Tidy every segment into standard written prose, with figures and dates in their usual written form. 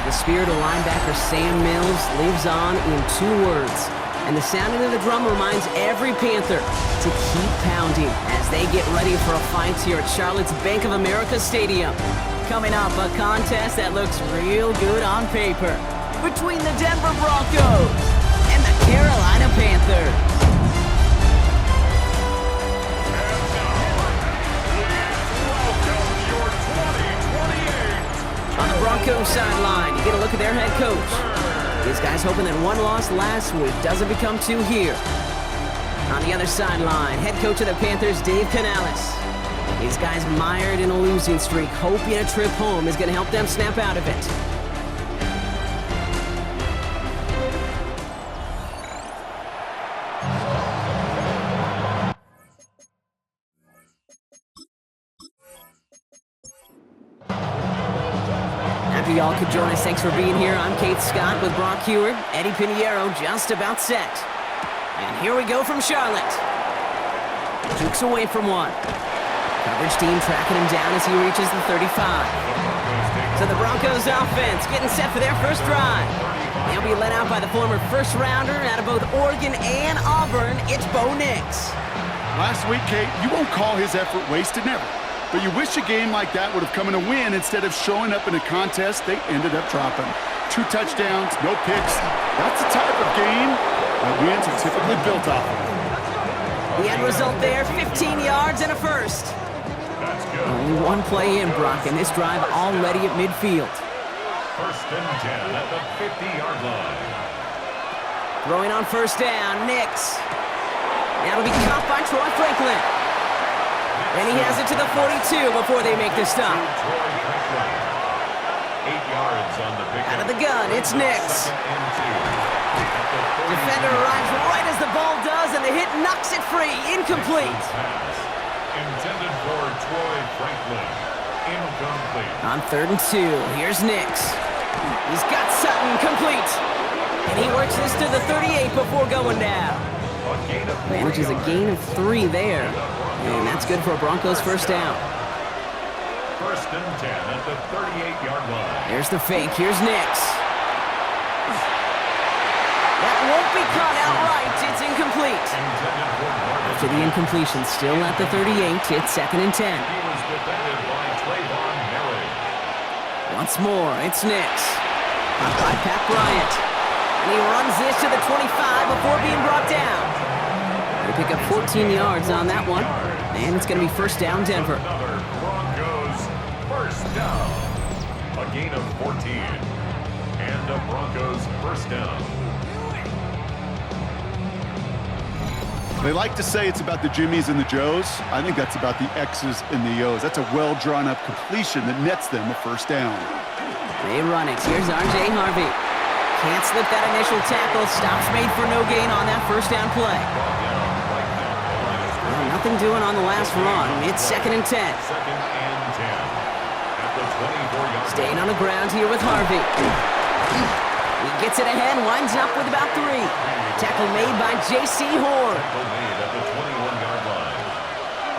The spirit of linebacker Sam Mills lives on in 2 words. And the sounding of the drum reminds every Panther to keep pounding as they get ready for a fight here at Charlotte's Bank of America Stadium. Coming up, a contest that looks real good on paper between the Denver Broncos and the Carolina Panthers. On the Broncos sideline, you get a look at their head coach. These guys hoping that one loss last week doesn't become 2 here. On the other sideline, head coach of the Panthers, Dave Canales. These guys mired in a losing streak, hoping a trip home is going to help them snap out of it. Y'all could join us. Thanks for being here. I'm Keith Scott with Brock Heward. Eddie Pinheiro just about set. And here we go from Charlotte. Jukes away from one. Coverage team tracking him down as he reaches the 35. So the Broncos offense getting set for their first drive. They'll be led out by the former first-rounder out of both Oregon and Auburn. It's Bo Nix. Last week, Kate, you won't call his effort wasted, never. But you wish a game like that would have come in a win instead of showing up in a contest they ended up dropping. 2 touchdowns, no picks. That's the type of game that wins are typically built off of. The end result there, 15 yards and a first. Only one play in, Brock, and this drive already at midfield. 1st and 10 at the 50-yard line. Throwing on first down, Nix. That'll be caught by Troy Franklin. And he has it to the 42 before they make the stop. 8 yards on the pick. Out of the gun, it's Nix. Defender arrives right as the ball does, and the hit knocks it free. Incomplete. Intended for Troy Franklin. Incomplete. On 3rd and 2, here's Nix. He's got Sutton complete. And he works this to the 38 before going down. Manages a gain of 3 there. And that's good for a Broncos first down. 1st and 10 at the 38-yard line. There's the fake. Here's Nix. That won't be caught outright. It's incomplete. After the incompletion, still at the 38, it's 2nd and 10. He was defended by Trayvon Merritt. Once more, it's Nix. Caught by Pat Bryant. And he runs this to the 25 before being brought down. They pick up 14 yards on that one. And it's going to be first down, Denver. Another Broncos first down. A gain of 14. And a Broncos first down. They like to say it's about the Jimmies and the Joes. I think that's about the X's and the O's. That's a well-drawn-up completion that nets them a first down. They run it. Here's R.J. Harvey. Can't slip that initial tackle. Stops made for no gain on that first down play. Nothing doing on the last run. It's 2nd and 10. 2nd and 10. At the 24-yard. Staying on the ground here with Harvey. He gets it ahead, winds up with about 3. Tackle made by J.C. Horn. Tackle made at the 21-yard line.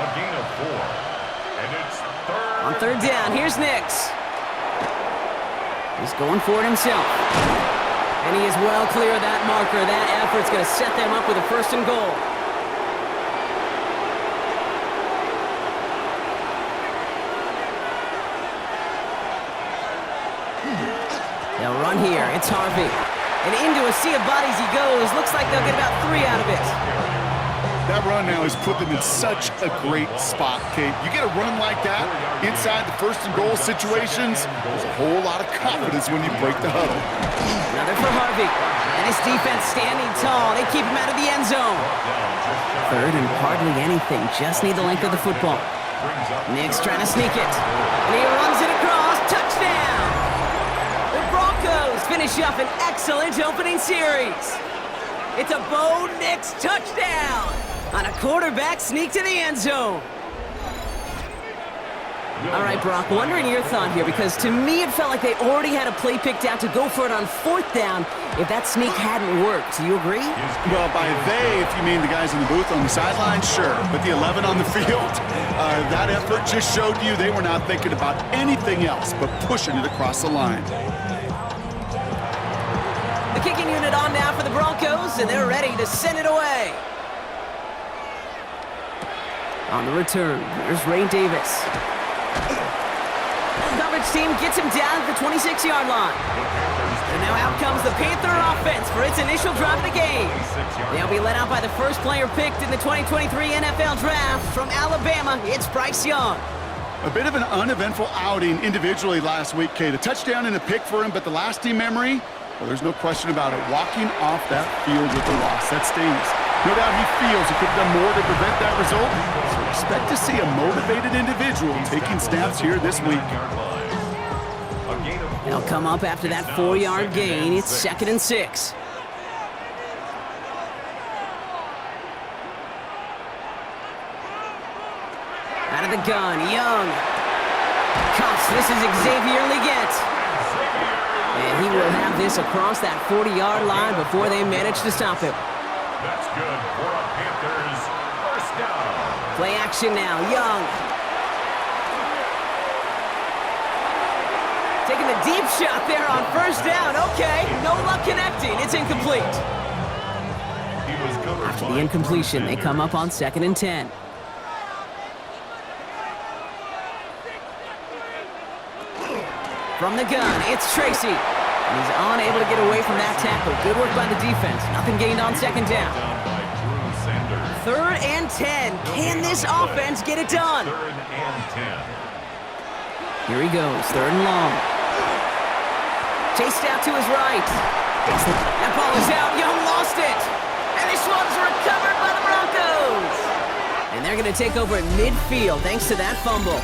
A gain of 4. And it's 3rd. On 3rd down, here's Nix. He's going for it himself. And he is well clear of that marker. That effort's going to set them up with a 1st and goal. They'll run here. It's Harvey. And into a sea of bodies he goes. Looks like they'll get about 3 out of it. That run now has put them in such a great spot, Kate. You get a run like that inside the 1st and goal situations, there's a whole lot of confidence when you break the huddle. Another for Harvey. And his defense standing tall. They keep him out of the end zone. 3rd and hardly anything. Just need the length of the football. Nix trying to sneak it. And he runs it across. Touchdown! The Broncos finish up an excellent opening series. It's a Bo Nix touchdown on a quarterback sneak to the end zone. All right, Brock, wondering your thought here, because to me it felt like they already had a play picked out to go for it on 4th down if that sneak hadn't worked. Do you agree? Well, by they, if you mean the guys in the booth on the sideline, sure. But the 11 on the field, that effort just showed you they were not thinking about anything else but pushing it across the line. The kicking unit on now for the Broncos, and they're ready to send it away. On the return, here's Ray Davis. Coverage team gets him down at the 26-yard line. And now out comes the Panther offense for its initial drive of the game. They'll be led out by the first player picked in the 2023 NFL Draft from Alabama. It's Bryce Young. A bit of an uneventful outing individually last week, Kate. A touchdown and a pick for him, but the lasting memory, well, there's no question about it. Walking off that field with the loss, that stings. No doubt he feels he could have done more to prevent that result. So expect to see a motivated individual taking snaps here this week. They'll come up after that 4-yard gain. It's 2nd and 6. Out of the gun, Young. Cuffs, this is Xavier Leggett. And he will have this across that 40-yard line before they manage to stop him. That's good for a Panthers first down. Play action now, Young. Taking the deep shot there on first down. Okay, no luck connecting. It's incomplete. After the incompletion, they come up on 2nd and 10. From the gun, it's Tracy. And he's unable to get away from that tackle. Good work by the defense. Nothing gained on 2nd down. 3rd and 10. Can this offense get it done? 3rd and 10. Here he goes, 3rd and long. Chased out to his right. That ball is out. Young lost it. And this one's recovered by the Broncos. And they're going to take over at midfield thanks to that fumble.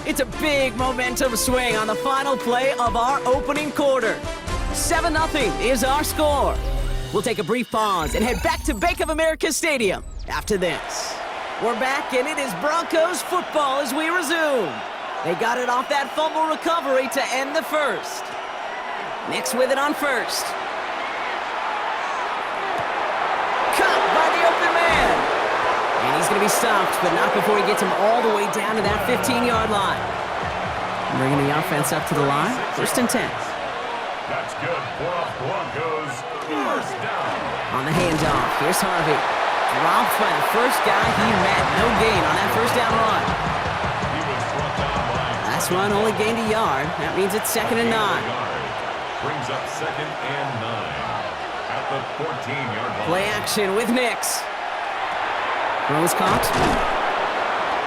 It's a big momentum swing on the final play of our opening quarter. 7-0 is our score. We'll take a brief pause and head back to Bank of America Stadium after this. We're back, and it is Broncos football as we resume. They got it off that fumble recovery to end the first. Nix with it on first. Caught by the open man. And he's going to be stopped, but not before he gets him all the way down to that 15-yard line. Bringing the offense up to the line. 1st and 10. That's good for a Broncos first down. On the handoff, here's Harvey. Dropped by the first guy he met. No gain on that first down run. He was brought down by Last run only gained a yard. That means it's 2nd and 9. Brings up 2nd and 9 at the 14-yard line. Play action with Nix. Rose caught.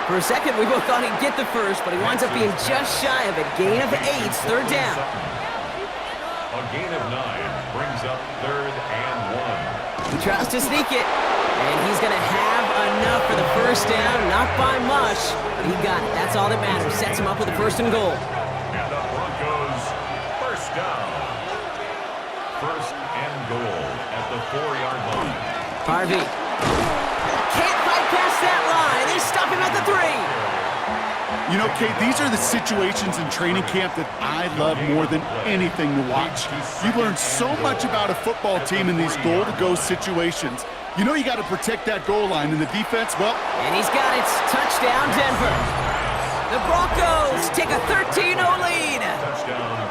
For a second, we both thought he'd get the first, but he winds up being just shy of it. Gain of 8, 3rd down. A gain of 9 brings up 3rd and 1. He tries to sneak it, and he's going to have enough for the first down. Not by much, but he got it. That's all that matters. Sets him up with a 1st and goal. And the Broncos first down. 1st and goal at the 4-yard line. Harvey. Can't bypass that line. They stop him at the 3. You know, Kate, these are the situations in training camp that I love more than anything to watch. You learn so much about a football team in these goal-to-go situations. You know you got to protect that goal line, and the defense, well... And he's got it. Touchdown, Denver. The Broncos take a 13-0 lead.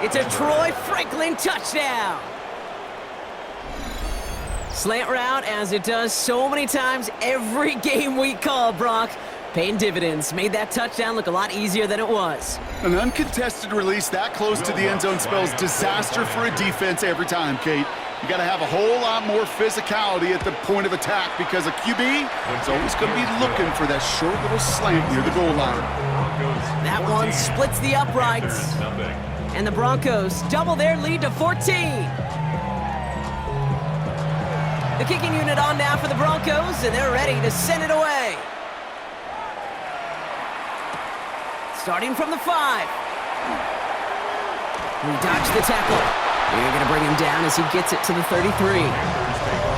It's a Troy Franklin touchdown. Slant route, as it does so many times every game we call, Brock. Paying dividends. Made that touchdown look a lot easier than it was. An uncontested release that close to the end zone spells disaster for a defense every time, Kate. You got to have a whole lot more physicality at the point of attack because a QB is always going to be looking for that short little slant near the goal line. That one splits the uprights. And the Broncos double their lead to 14. The kicking unit on now for the Broncos, and they're ready to send it away. Starting from the 5. He dodged the tackle. They're going to bring him down as he gets it to the 33.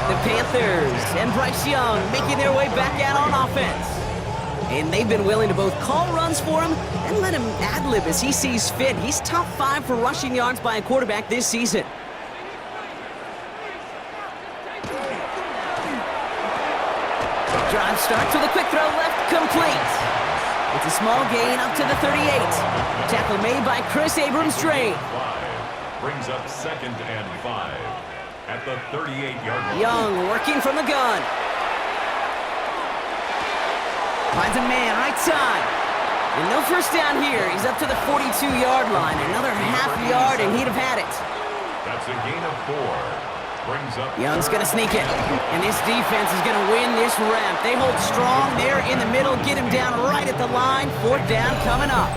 The Panthers and Bryce Young making their way back out on offense. And they've been willing to both call runs for him and let him ad-lib as he sees fit. He's top 5 for rushing yards by a quarterback this season. Drive starts with a quick throw left, complete. It's a small gain up to the 38. Tackle made by Chris Abrams-Drain. brings up 2nd and 5 at the 38-yard line. Young working from the gun. Finds a man right side. And no first down here. He's up to the 42-yard line. Another half yard, and he'd have had it. That's a gain of 4. Brings up Young's going to sneak it. And this defense is going to win this rep. They hold strong there in the middle. Get him down right at the line. 4th down coming up.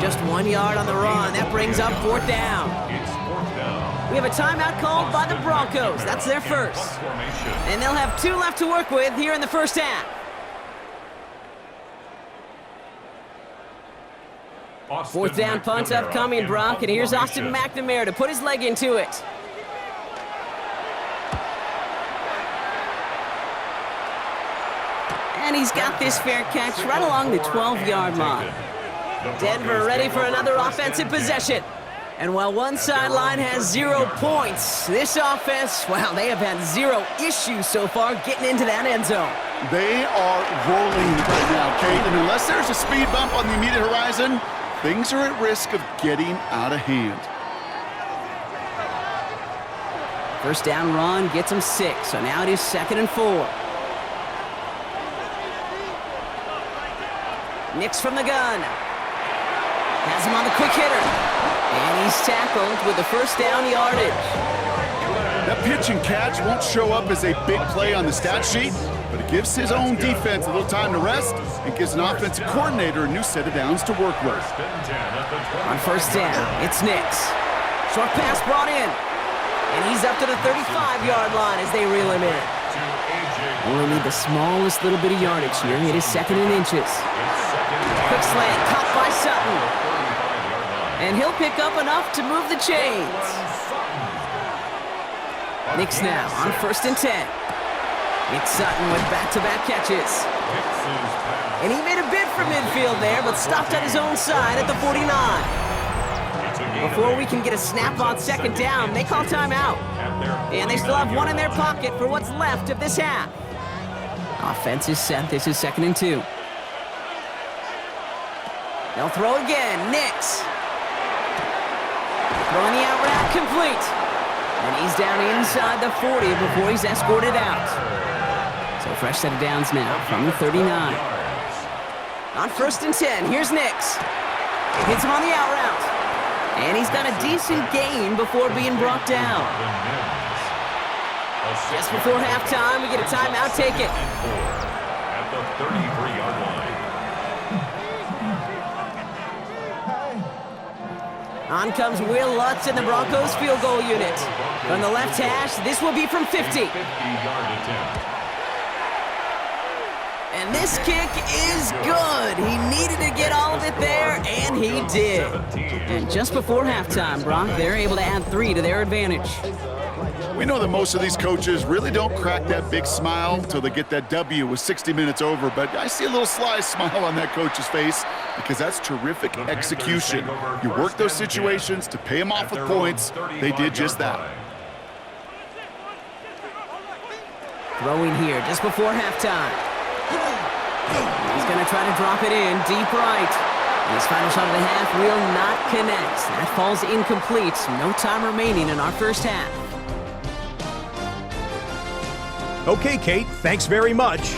Just 1 yard on the run. That brings up 4th down. It's 4th down. We have a timeout called by the Broncos. That's their first. And they'll have 2 left to work with here in the first half. Fourth down punt upcoming, Brock, and here's Austin McNamara to put his leg into it. And he's got this fair catch right along the 12-yard line. Denver ready for another offensive possession. And while one sideline has 0 points, this offense, well, they have had 0 issues so far getting into that end zone. They are rolling right now, Kate, and unless there's a speed bump on the immediate horizon, things are at risk of getting out of hand. First down run gets him 6, so now it is 2nd and 4. Nix from the gun. Has him on the quick hitter. And he's tackled with the first down yardage. That pitch and catch won't show up as a big play on the stat sheet, but it gives his own defense a little time to rest and gives an offensive coordinator a new set of downs to work with. On first down, it's Nix. Short pass brought in. And he's up to the 35-yard line as they reel him in. Only need the smallest little bit of yardage here. It is 2nd and inches. Quick slant, caught by Sutton. And he'll pick up enough to move the chains. Nix now on 1st and 10. It's Sutton with back-to-back catches. And he made a bid for midfield there, but stopped at his own side at the 49. Before we can get a snap on 2nd down, they call timeout. And they still have 1 in their pocket for what's left of this half. Offense is set. This is 2nd and 2. They'll throw again. Nix. Throwing the out route complete. And he's down inside the 40 before he's escorted out. So fresh set of downs now from the 39. On 1st and 10, here's Nix. Hits him on the out route. And he's got a decent gain before being brought down. Just before halftime, we get a timeout. Take it. At the 33-yard line. On comes Will Lutz in the Broncos field goal unit. From the left hash, this will be from 50. 50-yard attempt. And this kick is good. He needed to get all of it there, and he did. And just before halftime, Brock, they're able to add 3 to their advantage. We know that most of these coaches really don't crack that big smile until they get that W with 60 minutes over, but I see a little sly smile on that coach's face because that's terrific execution. You work those situations to pay them off with points. They did just that. Throwing here just before halftime. He's going to try to drop it in deep right. And his final shot of the half will not connect. That falls incomplete. No time remaining in our first half. Okay, Kate, thanks very much.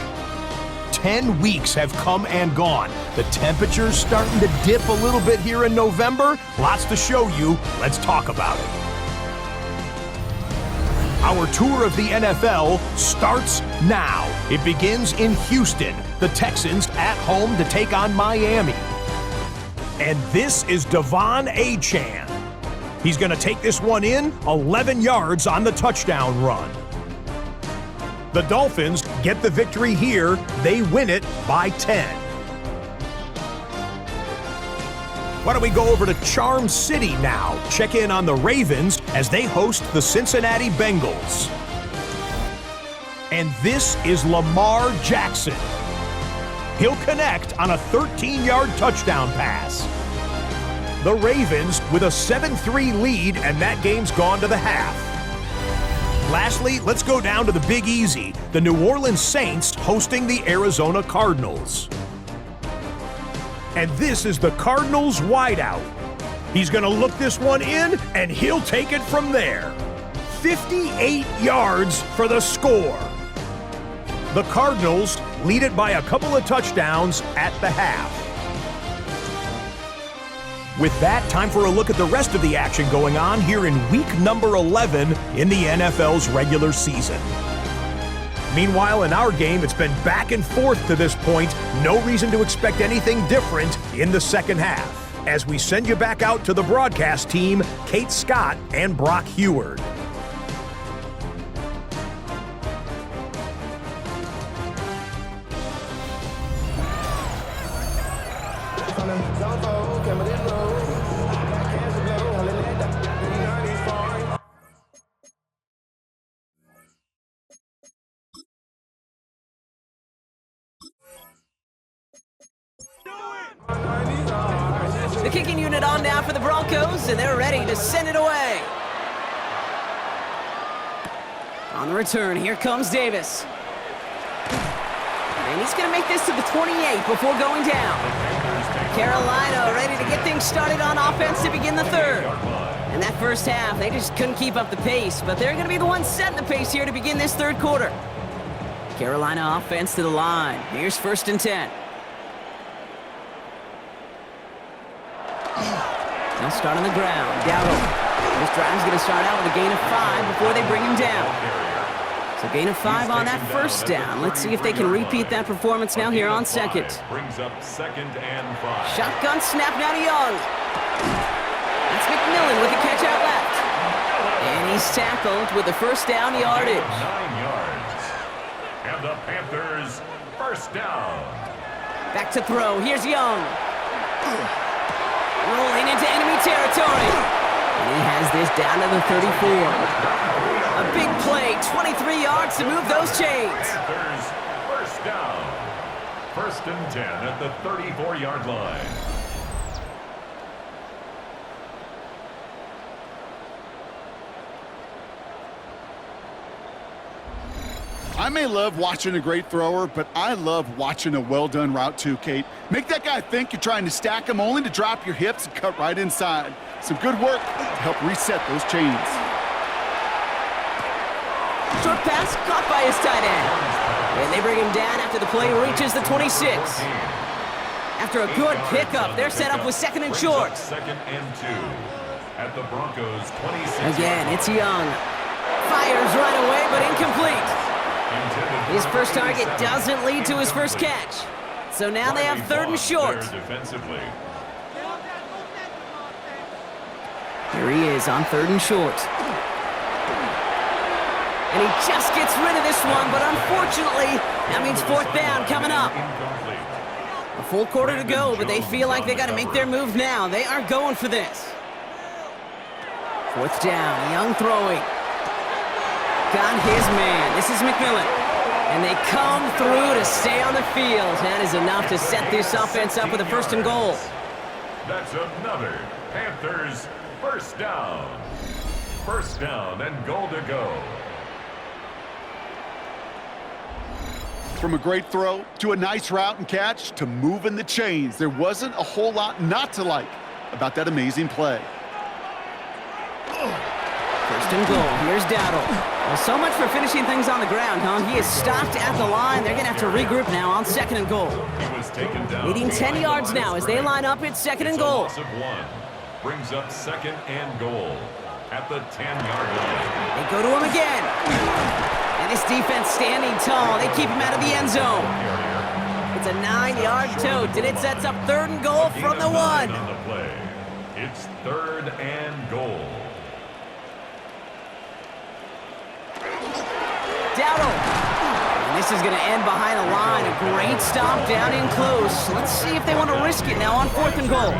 10 weeks have come and gone. The temperature's starting to dip a little bit here in November. Lots to show you. Let's talk about it. Our tour of the NFL starts now. It begins in Houston. The Texans at home to take on Miami. And this is Devon Achane. He's going to take this one in, 11 yards on the touchdown run. The Dolphins get the victory here. They win it by 10. Why don't we go over to Charm City now? Check in on the Ravens as they host the Cincinnati Bengals. And this is Lamar Jackson. He'll connect on a 13-yard touchdown pass. The Ravens with a 7-3 lead, and that game's gone to the half. Lastly, let's go down to the Big Easy. The New Orleans Saints hosting the Arizona Cardinals. And this is the Cardinals wideout. He's going to look this one in, and he'll take it from there. 58 yards for the score. The Cardinals lead it by a couple of touchdowns at the half. With that, time for a look at the rest of the action going on here in week number 11 in the NFL's regular season. Meanwhile, in our game, it's been back and forth to this point. No reason to expect anything different in the second half, as we send you back out to the broadcast team, Kate Scott and Brock Heward. The kicking unit on now for the Broncos, and they're ready to send it away. On the return, here comes Davis. And he's going to make this to the 28 before going down. Carolina ready to get things started on offense to begin the third. And that first half, they just couldn't keep up the pace, but they're going to be the ones setting the pace here to begin this third quarter. Carolina offense to the line. Here's 1st and 10. They'll start on the ground. Dowdle. This drive's going to start out with a gain of 5 before they bring him down. So gain of 5 on that first down. Let's see if they can repeat that performance now here on second. Brings up 2nd and 5. Shotgun snap now to Young. That's McMillan with the catch out left. And he's tackled with the first down yardage. 9 yards. And the Panthers, 1st down. Back to throw. Here's Young. Rolling into enemy territory. And he has this down to the 34. A big play, 23 yards to move those chains. Panthers, 1st down. 1st and 10 at the 34-yard line. I may love watching a great thrower, but I love watching a well-done route too, Kate. Make that guy think you're trying to stack him only to drop your hips and cut right inside. Some good work to help reset those chains. Short pass caught by his tight end. And they bring him down after the play reaches the 26. After a good pickup, they're set up with 2nd and short. 2nd and 2 at the Broncos 26. Again, it's Young. Fires right away, but incomplete. His first target doesn't lead to his first catch. So now they have 3rd and short. Defensively. Here he is on 3rd and short. And he just gets rid of this one, but unfortunately, that means 4th down coming up. A full quarter to go, but they feel like they got to make their move now. They are going for this. 4th down, Young throwing. Got his man. This is McMillan. And they come through to stay on the field. That is enough to set this offense up with a 1st and goal. That's another Panthers 1st down. 1st down and goal to go. From a great throw to a nice route and catch to moving the chains, there wasn't a whole lot not to like about that amazing play. 1st and goal. Here's Dowdle. Well, so much for finishing things on the ground, huh? He is stopped at the line. They're going to have to regroup now on 2nd and goal. He was taken down. Leading 10 yards now as they line up at 2nd and goal. It's a loss of 1. Brings up 2nd and goal at the 10-yard line. They go to him again. And this defense standing tall. They keep him out of the end zone. It's a 9-yard tote, and it sets up 3rd and goal from the 1. On the play. It's 3rd and goal. Dowdle. And this is going to end behind the line. A great stop down in close. Let's see if they want to risk it now on 4th and goal.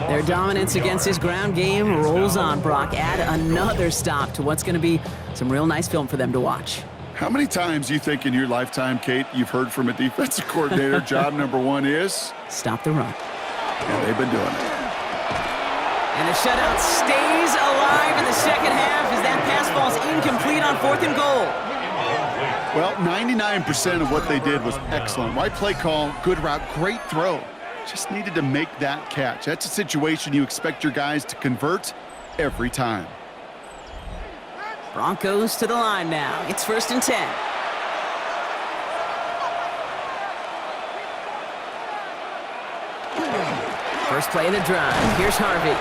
Their dominance against this ground game rolls on, Brock. Add another stop to what's going to be some real nice film for them to watch. How many times do you think in your lifetime, Kate, you've heard from a defensive coordinator, job number 1 is? Stop the run. And they've been doing it. And the shutout stays alive in the second half as that pass falls incomplete on 4th and goal. Well, 99% of what they did was excellent. Right play call, good route, great throw. Just needed to make that catch. That's a situation you expect your guys to convert every time. Broncos to the line now. It's 1st and 10. First play of the drive. Here's Harvey.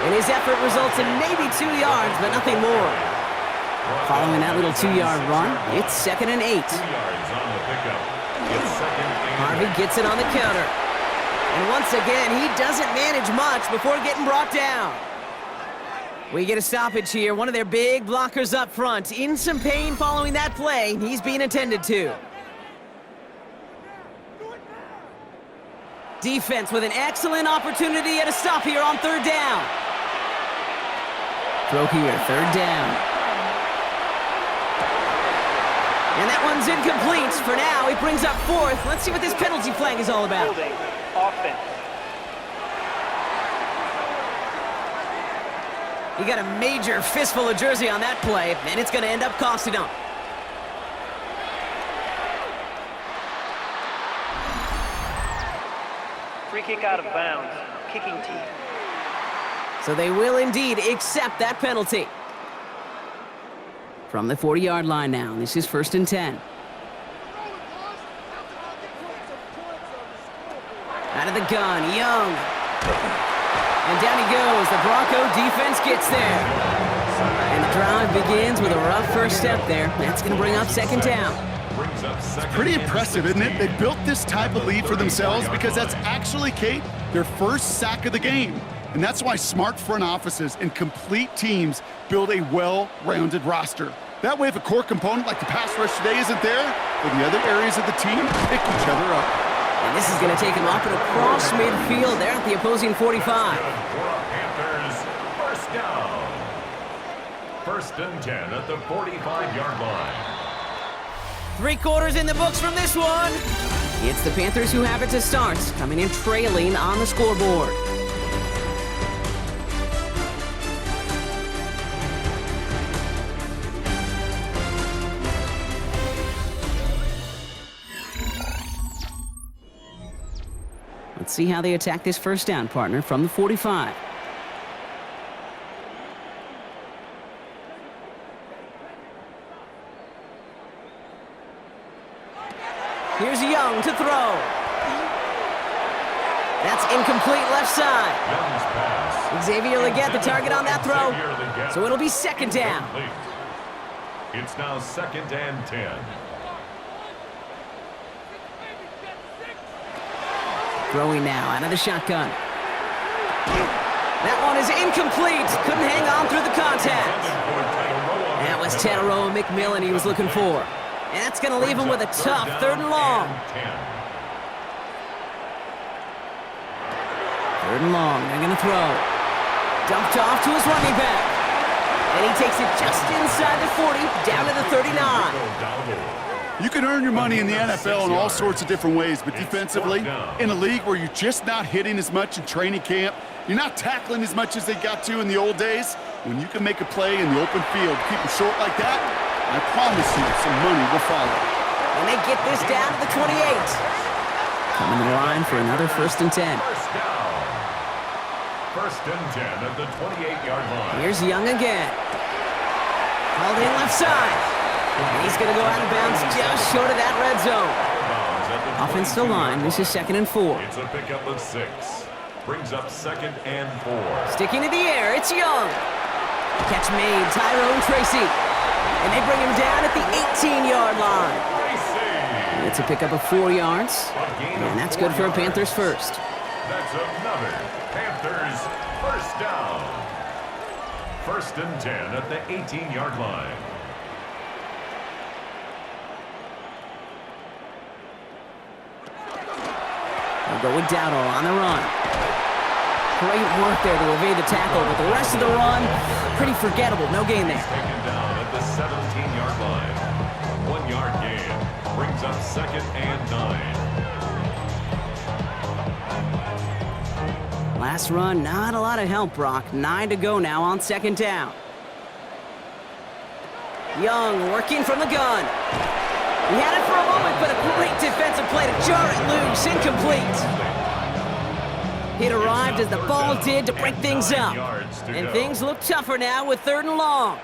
And his effort results in maybe 2 yards, but nothing more. Following that little 2-yard run, it's 2nd and 8. 2 yards on the pickup. It's 2nd and Harvey gets it on the counter. And once again, he doesn't manage much before getting brought down. We get a stoppage here. One of their big blockers up front. In some pain following that play. He's being attended to. Defense with an excellent opportunity at a stop here on 3rd down. Throw here, 3rd down. And that one's incomplete. For now, he brings up 4th. Let's see what this penalty flag is all about. Holding. Offense. He got a major fistful of jersey on that play, and it's going to end up costing him. Free kick out of bounds. Kicking team. So they will indeed accept that penalty. From the 40-yard line now, this is 1st and 10. Out of the gun, Young. And down he goes. The Bronco defense gets there. And the drive begins with a rough first step there. That's going to bring up 2nd down. It's pretty impressive, isn't it? They built this type of lead for themselves because that's actually, Kate, their first sack of the game. And that's why smart front offices and complete teams build a well-rounded roster. That way, if a core component like the pass rush today isn't there, then the other areas of the team pick each other up. And this is going to take him up and across midfield there at the opposing 45. Panthers, 1st down. 1st and 10 at the 45-yard line. 3 quarters in the books from this one. It's the Panthers who have it to start, coming in trailing on the scoreboard. Let's see how they attack this 1st down, partner, from the 45. Here's Young to throw. That's incomplete left side. Young's pass. Xavier Legette the target on that throw. So it'll be 2nd down. It's now 2nd and 10. Throwing now out of the shotgun. That one is incomplete. Couldn't hang on through the contact. That was Tataroa McMillan he was looking for. And that's going to leave him with a tough 3rd and long. 3rd and long. They're going to throw. Dumped off to his running back. And he takes it just inside the 40, down to the 39. You can earn your money in the NFL in all sorts of different ways, but defensively, in a league where you're just not hitting as much in training camp, you're not tackling as much as they got to in the old days, when you can make a play in the open field, keep them short like that, I promise you some money will follow. And they get this down to the 28. Coming to the line for another 1st and 10. 1st down. 1st and 10 at the 28-yard line. Here's Young again. Held in left side. And he's going to go out of bounds just short of that red zone. Offense to line. This is 2nd and 4. It's a pickup of 6. Brings up 2nd and 4. Sticking to the air. It's Young. Catch made. Tyrone Tracy. And they bring him down at the 18-yard line. It's a pickup of 4 yards. And that's good for a Panthers first. That's another Panthers 1st down. 1st and 10 at the 18-yard line. They'll go with Dowdle on the run. Great work there to evade the tackle, but the rest of the run, pretty forgettable. No gain there. Taken down at the 17-yard line. 1-yard gain. Brings up 2nd and 9. Last run, not a lot of help, Brock. 9 to go now on 2nd down. Young working from the gun. He had it for a moment, but a great defensive play to jar it loose. Incomplete. It arrived as the ball did to break things up. And things look tougher now with 3rd and long.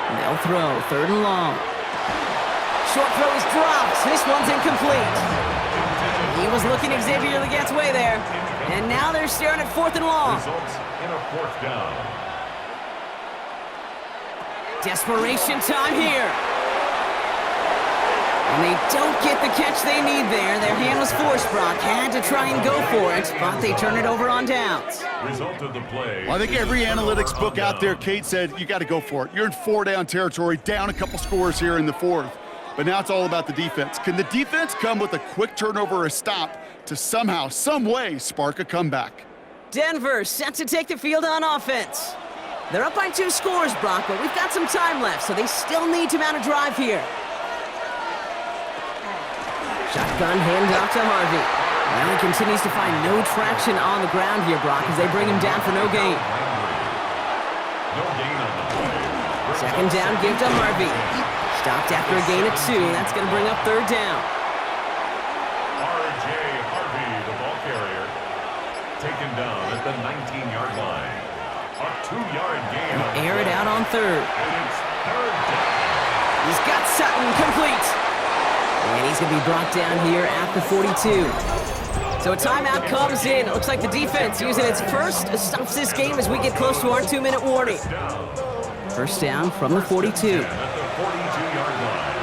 They'll throw, 3rd and long. Short throw is dropped. This one's incomplete. He was looking Xavier Leggette's way there. And now they're staring at 4th and long. Results in a 4th down. Desperation time here. And they don't get the catch they need there. Their hand was forced, Brock. Had to try and go for it, but they turn it over on downs. Result of the play. Well, I think every analytics book out there, Kate, said you got to go for it. You're in 4-down territory, down a couple scores here in the 4th. But now it's all about the defense. Can the defense come with a quick turnover or a stop to somehow, some way, spark a comeback? Denver set to take the field on offense. They're up by 2 scores, Brock, but we've got some time left, so they still need to mount a drive here. Shotgun handoff to Harvey. Well, he continues to find no traction on the ground here, Brock, as they bring him down for no gain. No gain on the play. 2nd down, give to Harvey. Stopped after a gain of 2. That's going to bring up 3rd down. R.J. Harvey, the ball carrier, taken down at the 19-yard line. A 2-yard gain. Air it out on 3rd. And it's 3rd down. He's got Sutton complete. And he's going to be brought down here at the 42. So a timeout comes in. It looks like the defense using its first stops this game as we get close to our 2-minute warning. 1st down from the 42. At the 42-yard line.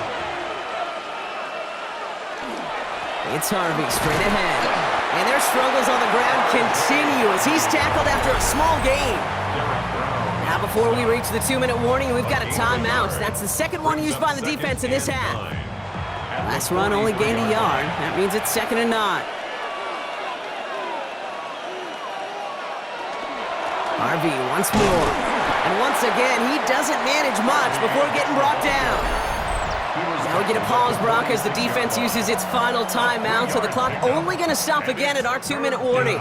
It's Harvey straight ahead. And their struggles on the ground continue as he's tackled after a small gain. Now before we reach the 2-minute warning, we've got a timeout. That's the 2nd one used by the defense in this half. Last run only gained a yard. That means it's 2nd and 9. Harvey once more. And once again, he doesn't manage much before getting brought down. Now we get a pause, Brock, as the defense uses its final timeout, so the clock only going to stop again at our 2-minute warning.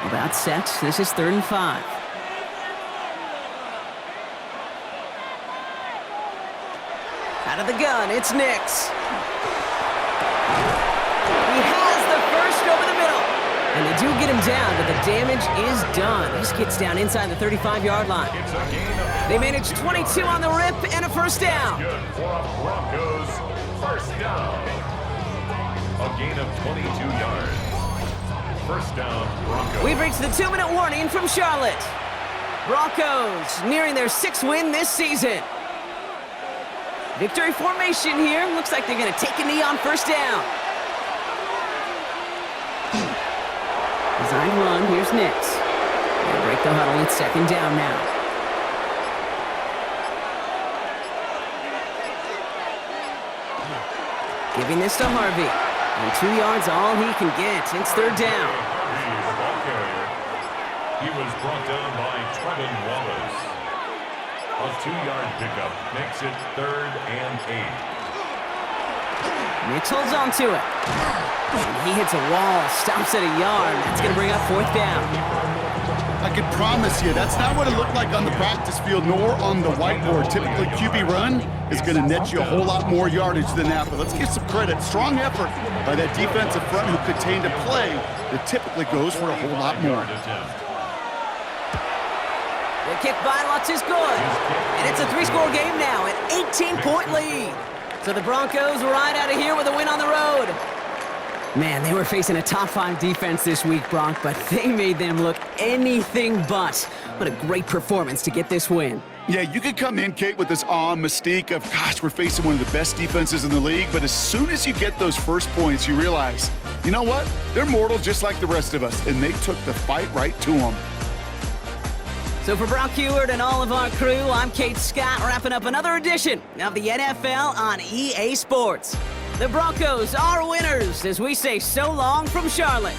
About set. This is 3rd and 5. Out of the gun, it's Nix. He has the first over the middle. And they do get him down, but the damage is done. This gets down inside the 35-yard line. They manage 22 on the rip and a 1st down. Good for a Broncos 1st down. A gain of 22 yards. 1st down, Broncos. We've reached the 2-minute warning from Charlotte. Broncos nearing their 6th win this season. Victory formation here. Looks like they're going to take a knee on 1st down. Design run. Here's Nix. They break the huddle. It's 2nd down now. Giving this to Harvey. And 2 yards all he can get. It's 3rd down. Harvey, the ball carrier. He was brought down by Trevin Wallace. A 2-yard pickup makes it 3rd and 8. Nix holds on to it. And he hits a wall, stops at a yard. That's going to bring up 4th down. I can promise you, that's not what it looked like on the practice field nor on the whiteboard. Typically, QB run is going to net you a whole lot more yardage than that. But let's give some credit. Strong effort by that defensive front who contained a play that typically goes for a whole lot more. The kick by Lutz is good. And it's a 3-score game now, an 18-point lead. So the Broncos ride out of here with a win on the road. Man, they were facing a top-5 defense this week, Brock, but they made them look anything but. What a great performance to get this win. Yeah, you could come in, Kate, with this awe and mystique of, gosh, we're facing one of the best defenses in the league, but as soon as you get those first points, you realize, you know what? They're mortal just like the rest of us, and they took the fight right to them. So for Brock Heward and all of our crew, I'm Kate Scott, wrapping up another edition of the NFL on EA Sports. The Broncos are winners as we say so long from Charlotte.